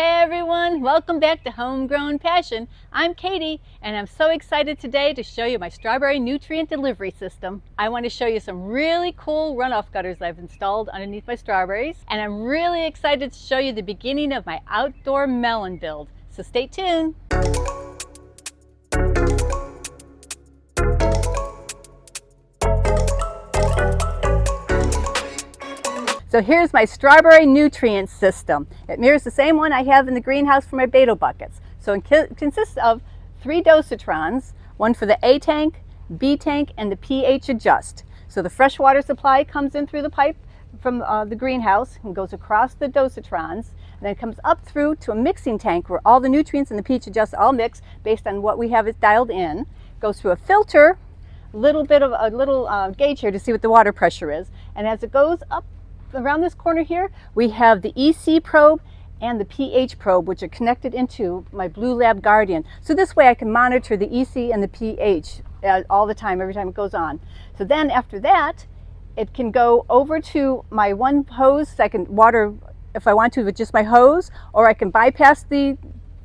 Hey everyone, welcome back to Homegrown Passion. I'm Katie and I'm so excited today to show you my strawberry nutrient delivery system. I want to show you some really cool runoff gutters I've installed underneath my strawberries, and I'm really excited to show you the beginning of my outdoor melon build. So stay tuned. So here's my strawberry nutrient system. It mirrors the same one I have in the greenhouse for my Beetle buckets. So it consists of 3 dosatrons, one for the A tank, B tank, and the pH adjust. So the fresh water supply comes in through the pipe from the greenhouse and goes across the dosatrons, and then it comes up through to a mixing tank where all the nutrients and the pH adjust all mix based on what we have it dialed in. Goes through a filter, a little gauge here to see what the water pressure is, and as it goes up around this corner here, we have the EC probe and the pH probe, which are connected into my Blue Lab Guardian. So this way I can monitor the EC and the pH all the time, every time it goes on. So then after that, it can go over to my one hose, so I can water if I want to with just my hose, or I can bypass the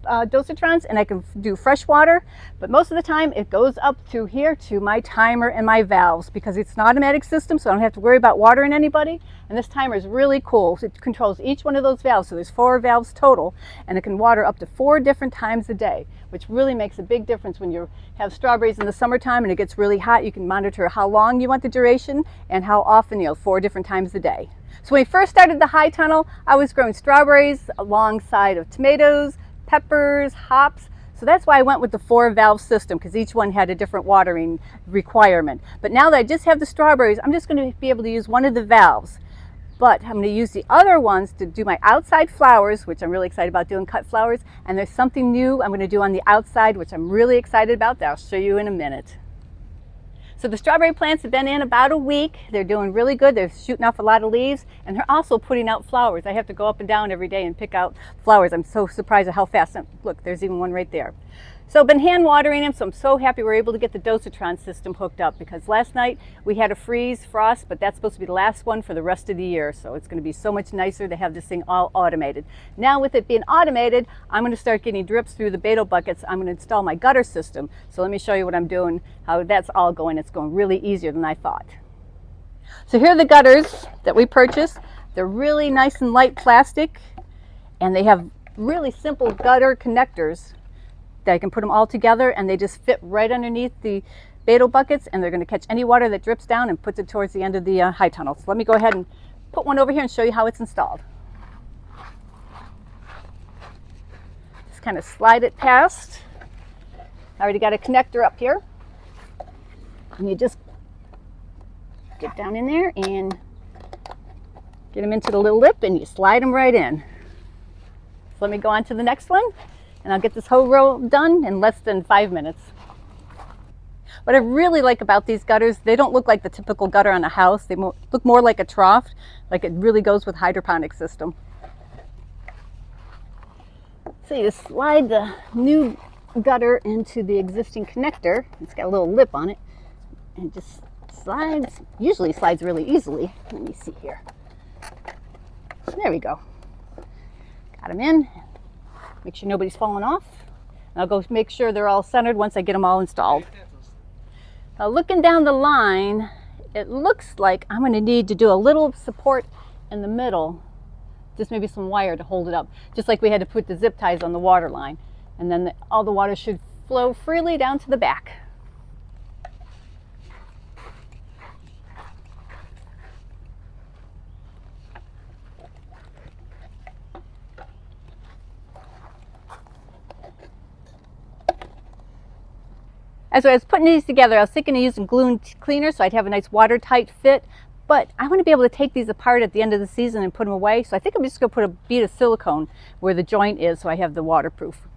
dosatrons and I can do fresh water. But most of the time it goes up through here to my timer and my valves, because it's an automatic system, so I don't have to worry about watering anybody. And this timer is really cool. It controls each one of those valves, so there's 4 valves total, and it can water up to 4 different times a day, which really makes a big difference when you have strawberries in the summertime and it gets really hot. You can monitor how long you want the duration and how often, 4 different times a day. So when we first started the high tunnel, I was growing strawberries alongside of tomatoes, peppers, hops. So that's why I went with the 4 valve system, because each one had a different watering requirement. But now that I just have the strawberries, I'm just going to be able to use one of the valves. But I'm going to use the other ones to do my outside flowers, which I'm really excited about doing, cut flowers. And there's something new I'm going to do on the outside, which I'm really excited about, that I'll show you in a minute. So the strawberry plants have been in about a week. They're doing really good. They're shooting off a lot of leaves, and they're also putting out flowers. I have to go up and down every day and pick out flowers. I'm so surprised at how fast. Look, there's even one right there. So I've been hand watering them, so I'm so happy we're able to get the dosatron system hooked up, because last night we had a frost, but that's supposed to be the last one for the rest of the year. So it's going to be so much nicer to have this thing all automated. Now with it being automated, I'm going to start getting drips through the Beetle buckets. I'm going to install my gutter system. So let me show you what I'm doing, how that's all going. It's going really easier than I thought. So here are the gutters that we purchased. They're really nice and light plastic, and they have really simple gutter connectors that I can put them all together, and they just fit right underneath the Beetle buckets, and they're going to catch any water that drips down and puts it towards the end of the high tunnel. So let me go ahead and put one over here and show you how it's installed. Just kind of slide it past. I already got a connector up here, and you just get down in there and get them into the little lip, and you slide them right in. So let me go on to the next one, and I'll get this whole row done in less than 5 minutes. What I really like about these gutters, they don't look like the typical gutter on a house. They look more like a trough, like it really goes with hydroponic system. So you just slide the new gutter into the existing connector. It's got a little lip on it, and just slides, usually slides really easily. Let me see here. There we go. Got them in. Make sure nobody's falling off. And I'll go make sure they're all centered once I get them all installed. Now looking down the line, it looks like I'm going to need to do a little support in the middle. Just maybe some wire to hold it up. Just like we had to put the zip ties on the water line. And then all the water should flow freely down to the back. As I was putting these together, I was thinking of using glue and cleaner so I'd have a nice watertight fit, but I want to be able to take these apart at the end of the season and put them away. So I think I'm just going to put a bead of silicone where the joint is, so I have the waterproof.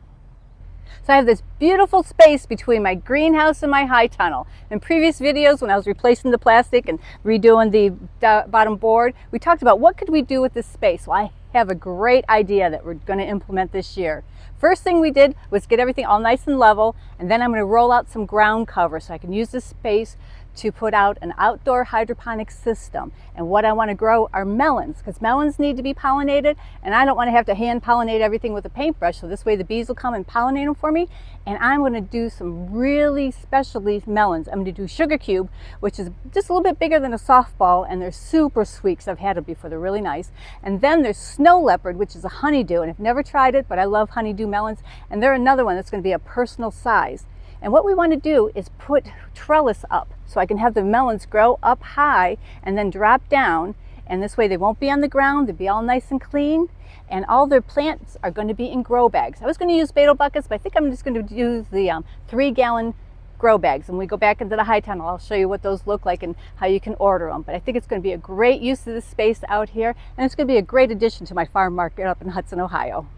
So I have this beautiful space between my greenhouse and my high tunnel. In previous videos, when I was replacing the plastic and redoing the bottom board, we talked about what could we do with this space. Well, I have a great idea that we're going to implement this year. First thing we did was get everything all nice and level, and then I'm going to roll out some ground cover so I can use this space to put out an outdoor hydroponic system. And what I want to grow are melons, because melons need to be pollinated, and I don't want to have to hand pollinate everything with a paintbrush. So this way the bees will come and pollinate them for me. And I'm going to do some really specialty melons. I'm going to do Sugar Cube, which is just a little bit bigger than a softball, and they're super sweet because I've had them before. They're really nice. And then there's Snow Leopard, which is a honeydew, and I've never tried it, but I love honeydew melons. And they're another one that's going to be a personal size. And what we want to do is put trellis up so I can have the melons grow up high and then drop down. And this way they won't be on the ground, they'll be all nice and clean. And all their plants are going to be in grow bags. I was going to use Beetle buckets, but I think I'm just going to use the 3-gallon grow bags. And when we go back into the high tunnel, I'll show you what those look like and how you can order them. But I think it's going to be a great use of this space out here, and it's going to be a great addition to my farm market up in Hudson, Ohio.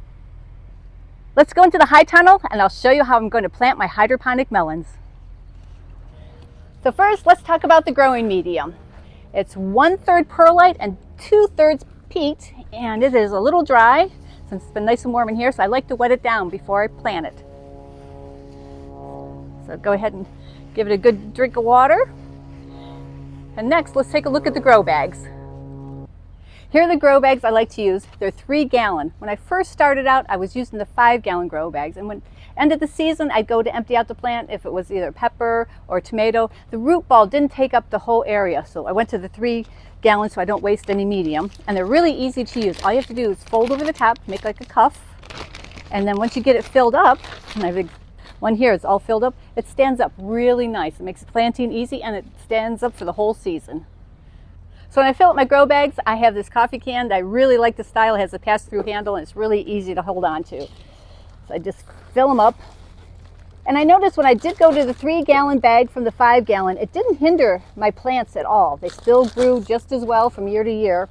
Let's go into the high tunnel and I'll show you how I'm going to plant my hydroponic melons. So first, let's talk about the growing medium. It's 1/3 perlite and 2/3 peat, and it is a little dry since it's been nice and warm in here, so I like to wet it down before I plant it. So go ahead and give it a good drink of water. And next, let's take a look at the grow bags. Here are the grow bags I like to use. They're 3-gallon. When I first started out, I was using the 5-gallon grow bags. And when end of the season, I'd go to empty out the plant if it was either pepper or tomato. The root ball didn't take up the whole area, so I went to the 3-gallon so I don't waste any medium. And they're really easy to use. All you have to do is fold over the top, make like a cuff. And then once you get it filled up, and I have one here, it's all filled up, it stands up really nice. It makes planting easy, and it stands up for the whole season. So when I fill up my grow bags, I have this coffee can. I really like the style. It has a pass-through handle, and it's really easy to hold on to. So I just fill them up. And I noticed when I did go to the 3-gallon bag from the 5-gallon, it didn't hinder my plants at all. They still grew just as well from year to year.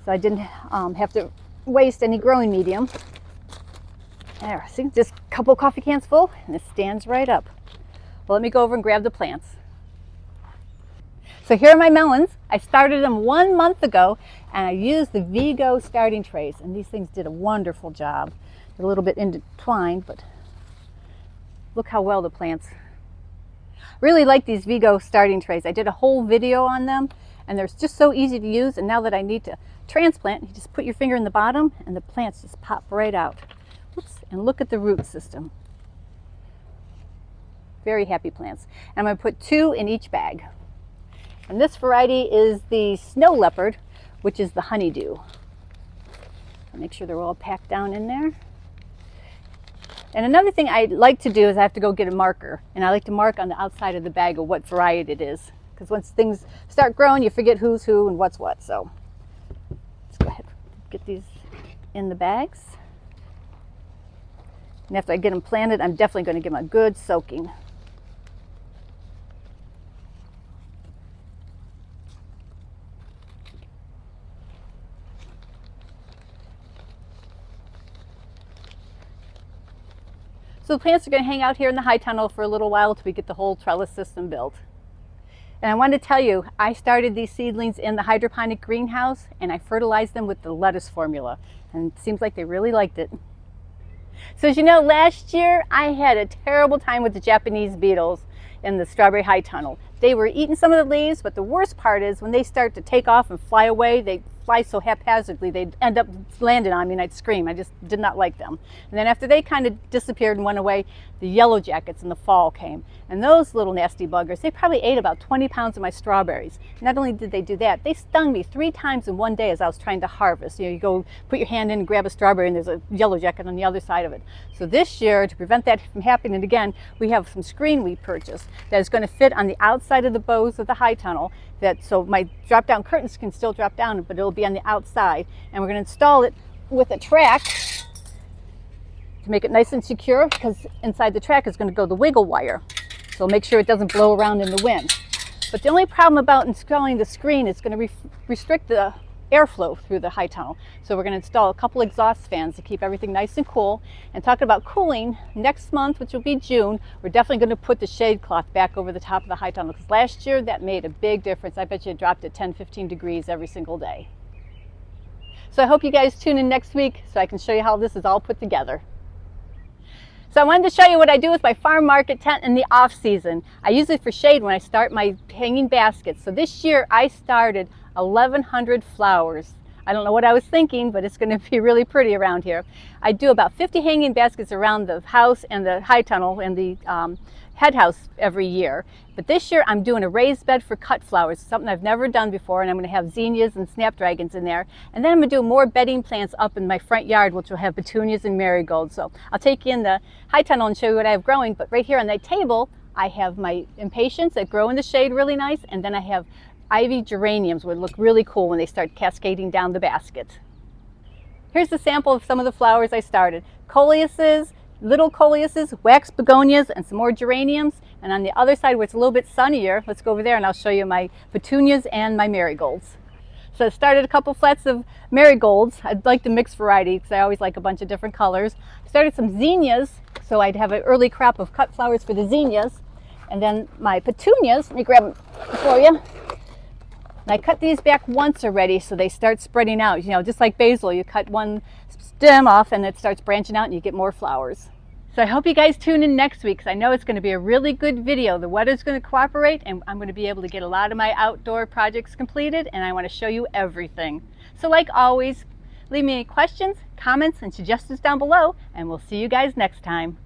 So I didn't have to waste any growing medium. There, see, just a couple coffee cans full, and it stands right up. Well, let me go over and grab the plants. So here are my melons. I started them 1 month ago, and I used the Vigo starting trays, and these things did a wonderful job. They're a little bit intertwined, but look how well the plants. Really like these Vigo starting trays. I did a whole video on them, and they're just so easy to use. And now that I need to transplant, you just put your finger in the bottom, and the plants just pop right out. Oops, and look at the root system. Very happy plants. And I'm going to put 2 in each bag. And this variety is the Snow Leopard, which is the honeydew. I'll make sure they're all packed down in there. And another thing I like to do is I have to go get a marker. And I like to mark on the outside of the bag of what variety it is. Because once things start growing, you forget who's who and what's what. So let's go ahead and get these in the bags. And after I get them planted, I'm definitely going to give them a good soaking. So the plants are going to hang out here in the high tunnel for a little while until we get the whole trellis system built. And I wanted to tell you, I started these seedlings in the hydroponic greenhouse, and I fertilized them with the lettuce formula. And it seems like they really liked it. So as you know, last year I had a terrible time with the Japanese beetles in the strawberry high tunnel. They were eating some of the leaves, but the worst part is when they start to take off and fly away, they fly so haphazardly, they'd end up landing on me and I'd scream. I just did not like them. And then after they kind of disappeared and went away, the yellow jackets in the fall came. And those little nasty buggers, they probably ate about 20 pounds of my strawberries. Not only did they do that, they stung me 3 times in one day as I was trying to harvest. You know, you go put your hand in and grab a strawberry and there's a yellow jacket on the other side of it. So this year, to prevent that from happening again, we have some screen we purchased that is going to fit on the outside of the bows of the high tunnel, so my drop down curtains can still drop down, but it'll be on the outside. And we're going to install it with a track to make it nice and secure, because inside the track is going to go the wiggle wire. So make sure it doesn't blow around in the wind. But the only problem about installing the screen is going to restrict the airflow through the high tunnel. So we're going to install a couple exhaust fans to keep everything nice and cool. And talking about cooling, next month, which will be June, we're definitely going to put the shade cloth back over the top of the high tunnel, because last year that made a big difference. I bet you it dropped at 10-15 degrees every single day. So I hope you guys tune in next week so I can show you how this is all put together. So I wanted to show you what I do with my farm market tent in the off season. I use it for shade when I start my hanging baskets. So this year I started 1,100 flowers. I don't know what I was thinking, but it's going to be really pretty around here. I do about 50 hanging baskets around the house and the high tunnel and the head house every year. But this year I'm doing a raised bed for cut flowers, something I've never done before, and I'm going to have zinnias and snapdragons in there. And then I'm going to do more bedding plants up in my front yard, which will have petunias and marigolds. So I'll take you in the high tunnel and show you what I have growing. But right here on that table, I have my impatiens that grow in the shade really nice, and then I have ivy geraniums, would look really cool when they start cascading down the basket. Here's a sample of some of the flowers I started. Coleuses, little coleuses, wax begonias, and some more geraniums. And on the other side where it's a little bit sunnier, let's go over there and I'll show you my petunias and my marigolds. So I started a couple flats of marigolds. I'd like to mix variety because I always like a bunch of different colors. Started some zinnias, so I'd have an early crop of cut flowers for the zinnias. And then my petunias, let me grab them for you. And I cut these back once already so they start spreading out. You know, just like basil, you cut one stem off and it starts branching out and you get more flowers. So I hope you guys tune in next week because I know it's going to be a really good video. The weather's going to cooperate and I'm going to be able to get a lot of my outdoor projects completed, and I want to show you everything. So like always, leave me any questions, comments, and suggestions down below, and we'll see you guys next time.